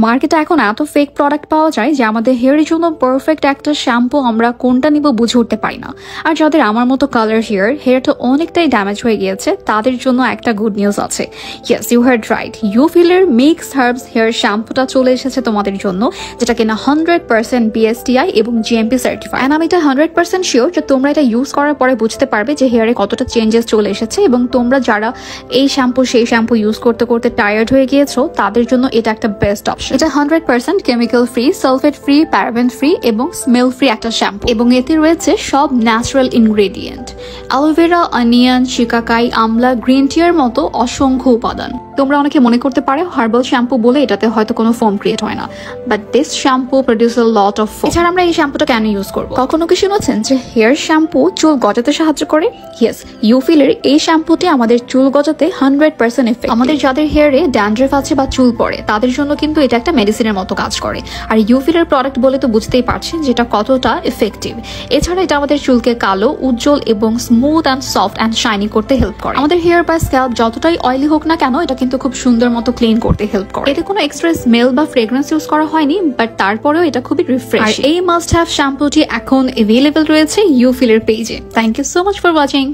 মার্কেটে এখন এত ফেক প্রোডাক্ট পাওয়া যায় যে আমাদের হেয়ারের জন্য পারফেক্ট একটা শ্যাম্পু আমরা কোনটা নিব বুঝে উঠতে পারি না। আর যাদের আমার মতো কালার হেয়ারটা অনেকটাই ড্যামেজ হয়ে গিয়েছে তাদের জন্য একটা গুড নিউজ আছে। ইয়েস, ইউ হ্যাড রাইট, ইউফিলের মিক্স হার্বস হেয়ার শ্যাম্পুটা চলে এসেছে তোমাদের জন্য, যেটা কিনা 100% BSTI এবং GMP সার্টিফাইড। এন্ড আমি এটা 100% শিওর যে তোমরা এটা ইউজ করার পরে বুঝতে পারবে যে হেয়ারে কতটা চেঞ্জেস চলে এসেছে, এবং তোমরা যারা এই শ্যাম্পু সেই শ্যাম্পু ইউজ করতে করতে টায়ার্ড হয়ে গিয়েছো তাদের জন্য এটা একটা বেস্ট অপশন। এটা 100% chemical free, sulphate free, paraben free এবং স্মেল ফ্রি একটা শ্যাম্পু, এবং এতে রয়েছে সব natural ingredient, aloe vera, onion, shikakai, আমলা, গ্রিন টি এর মতো অসংখ্য উপাদান। তোমরা অনেকে মনে করতে পারো হার্বাল শ্যাম্পু বলে এটাতে হয়তো কোনো ফোম ক্রিয়েট হয় না, but this shampoo produce a lot of foam. এছাড়া আমরা এই শ্যাম্পুটা কেন ইউজ করবো? কখনো কি শুনেছেন যে হেয়ার শ্যাম্পু চুল গজাতে সাহায্য করে? ইয়েস, ইউফিলের এই শ্যাম্পুটি আমাদের চুল গজাতে 100% এফেক্ট। আমাদের যাদের হেয়ারে ড্যান্ড্রাফ আছে বা চুল পড়ে তাদের জন্য কিন্তু এটা একটা মেডিসিনের মতো কাজ করে। আর ইউফিলের প্রোডাক্ট বলে তো বুঝতেই পারছেন যেটা কতটা এফেক্টিভ। এছাড়া এটা আমাদের চুলকে কালো, উজ্জ্বল এবং smooth and soft and shiny করতে হেল্প করে। আমাদের হেয়ার বা স্ক্যাল্প যতটাই অয়েলি হোক না কেন এটা কিন্তু খুব সুন্দর মতো ক্লিন করতে হেল্প করে। এতে কোনো এক্সট্রা স্মেল বা ফ্রেগ্রেন্স ইউজ করা হয়নি, বাট তারপরেও এটা খুবই রিফ্রেশিং। আর এই মাস্ট হ্যাভ শ্যাম্পুটি এখন অ্যাভেলেবল রয়েছে ইউফিলের পেজে। Thank you so much for watching.